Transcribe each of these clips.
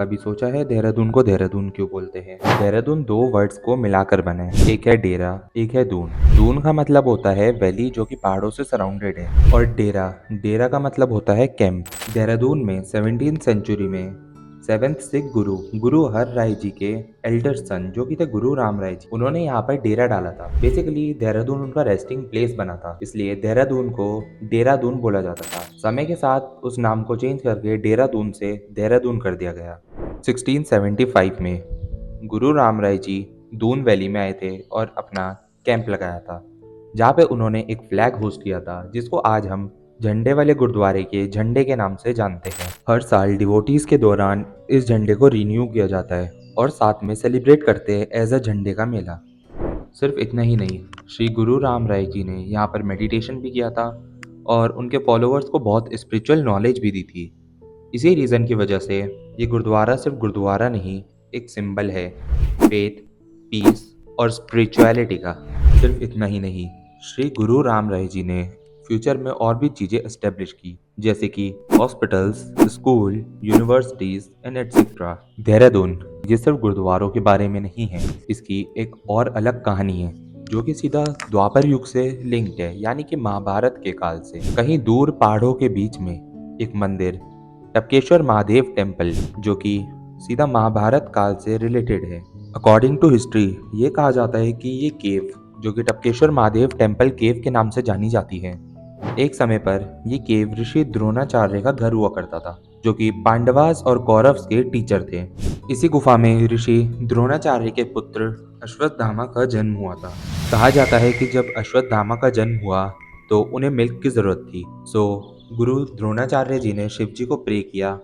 कभी सोचा है देहरादून को देहरादून क्यों बोलते हैं? देहरादून दो वर्ड्स को मिलाकर बना है। एक है डेरा, एक है दून। दून का मतलब होता है वैली जो कि पहाड़ों से सराउंडेड है, और डेरा डेरा का मतलब होता है कैंप। देहरादून में 17th सेंचुरी में 7th सिख गुरु गुरु हर राय जी के एल्डर सन जो कि थे गुरु राम राय जी, उन्होंने यहाँ पर डेरा डाला था। बेसिकली देहरादून उनका रेस्टिंग प्लेस बना था, इसलिए देहरादून को देहरादून बोला जाता था। समय के साथ उस नाम को चेंज करके देहरादून से देहरादून कर दिया गया। 1675 में गुरु राम राय जी दून वैली में आए थे और अपना कैंप लगाया था, जहाँ पे उन्होंने एक फ्लैग होस्ट किया था जिसको आज हम झंडे वाले गुरुद्वारे के झंडे के नाम से जानते हैं। हर साल डिवोटीज के दौरान इस झंडे को रिन्यू किया जाता है और साथ में सेलिब्रेट करते हैं एज अ झंडे का मेला। सिर्फ इतना ही नहीं, श्री गुरु राम राय जी ने यहाँ पर मेडिटेशन भी किया था और उनके फॉलोअर्स को बहुत स्पिरिचुअल नॉलेज भी दी थी। इसी रीज़न की वजह से ये गुरुद्वारा सिर्फ गुरुद्वारा नहीं, एक सिंबल है फेथ, पीस और स्पिरिचुअलिटी का। सिर्फ इतना ही नहीं, श्री गुरु राम राय जी ने फ्यूचर में और भी चीज़ें एस्टेब्लिश की, जैसे कि hospitals, school, universities and etcetera. Dehradun ये सिर्फ गुरुद्वारों के बारे में नहीं है, इसकी एक और अलग कहानी है जो कि सीधा द्वापर युग से लिंक्ड है, यानी कि महाभारत के काल से। कहीं दूर पहाड़ों के बीच में एक मंदिर, टपकेश्वर महादेव टेम्पल, जो कि सीधा महाभारत काल से रिलेटेड है। अकॉर्डिंग टू हिस्ट्री ये कहा जाता है कि ये केव, जो कि टपकेश्वर महादेव टेम्पल केव के नाम से जानी जाती है, एक समय पर ये केव ऋषि द्रोणाचार्य का घर हुआ करता था, जो कि पांडवास और कौरव्स के टीचर थे। इसी गुफा में ऋषि द्रोणाचार्य के पुत्र अश्वत्थामा का जन्म हुआ था। कहा जाता है कि जब अश्वत्थामा का जन्म हुआ तो उन्हें मिल्क की जरूरत थी, सो गुरु द्रोणाचार्य जी ने शिव जी को प्रे किया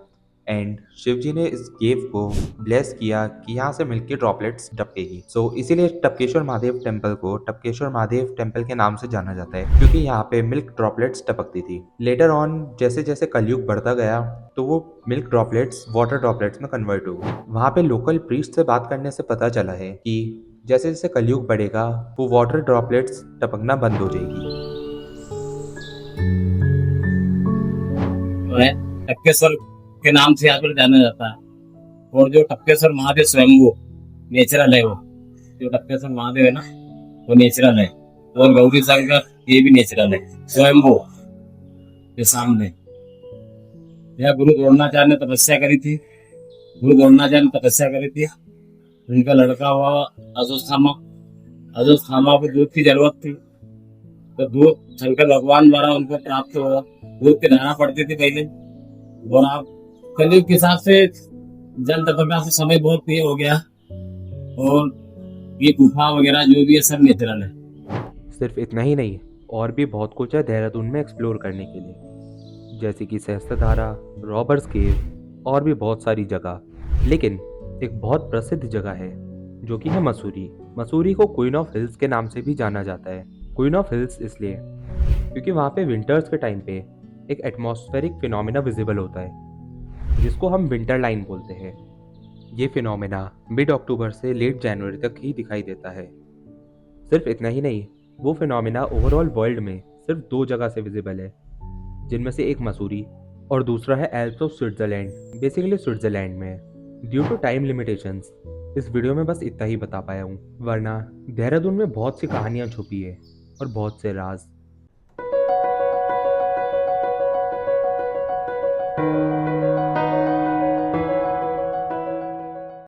एंड शिव जी ने इस केव को ब्लेस किया कि यहाँ से मिल्क की ड्रॉपलेट्स टपकेगी। सो इसीलिए टपकेश्वर महादेव टेम्पल को टपकेश्वर महादेव टेम्पल के नाम से जाना जाता है, क्योंकि यहाँ पे मिल्क ड्रॉपलेट्स टपकती थी। लेटर ऑन जैसे जैसे कलयुग बढ़ता गया तो वो मिल्क ड्रॉपलेट्स वाटर ड्रॉपलेट्स में कन्वर्ट हो गई। वहाँ पे लोकल प्रीस्ट से बात करने से पता चला है कि जैसे जैसे कलयुग बढ़ेगा वो वाटर ड्रॉपलेट्स टपकना बंद हो जाएगी। टपकेश्वर के नाम से यहाँ पर जाना जाता है, और जो टपकेश्वर महादेव स्वयंभू नेचुरल है, वो जो टपकेश्वर महादेव है ना वो नेचुरल है, और गौरी शंकर ये भी नेचुरल है स्वयंभू के सामने। यह गुरु द्रोणाचार्य ने तपस्या करी थी, गुरु द्रोणाचार्य ने तपस्या करी थी। उनका लड़का हुआ अश्वत्थामा, अश्वत्थामा को दूध की जरूरत थी, तो दूध शंकर भगवान द्वारा उनको प्राप्त हुआ। दूध की धारा पड़ती थी पहले, और आप कलयुग के हिसाब से जल तपकना से समय बहुत ये हो गया, और ये गुफा वगैरह जो भी है सब नेचुरल है। सिर्फ इतना ही नहीं, और भी बहुत कुछ है देहरादून में एक्सप्लोर करने के लिए, जैसे कि सहस्त्रधारा, रॉबर्स केव और भी बहुत सारी जगह। लेकिन एक बहुत प्रसिद्ध जगह है जो कि है मसूरी। मसूरी को क्वीन ऑफ हिल्स के नाम से भी जाना जाता है। क्वीन ऑफ हिल्स इसलिए क्योंकि वहाँ पे विंटर्स के टाइम पे एक एटमॉस्फेरिक फिनोमिना विजिबल होता है जिसको हम विंटर लाइन बोलते हैं। ये फिनोमिना मिड अक्टूबर से लेट जनवरी तक ही दिखाई देता है। सिर्फ इतना ही नहीं, वो फिनोमिना ओवरऑल वर्ल्ड में सिर्फ दो जगह से विजिबल है, जिनमें से एक मसूरी और दूसरा है Alps of Switzerland, basically Switzerland में। ड्यू टू टाइम लिमिटेशंस इस वीडियो में बस इतना ही बता पाया हूँ, वरना देहरादून में बहुत सी कहानियाँ छुपी है और बहुत से राज।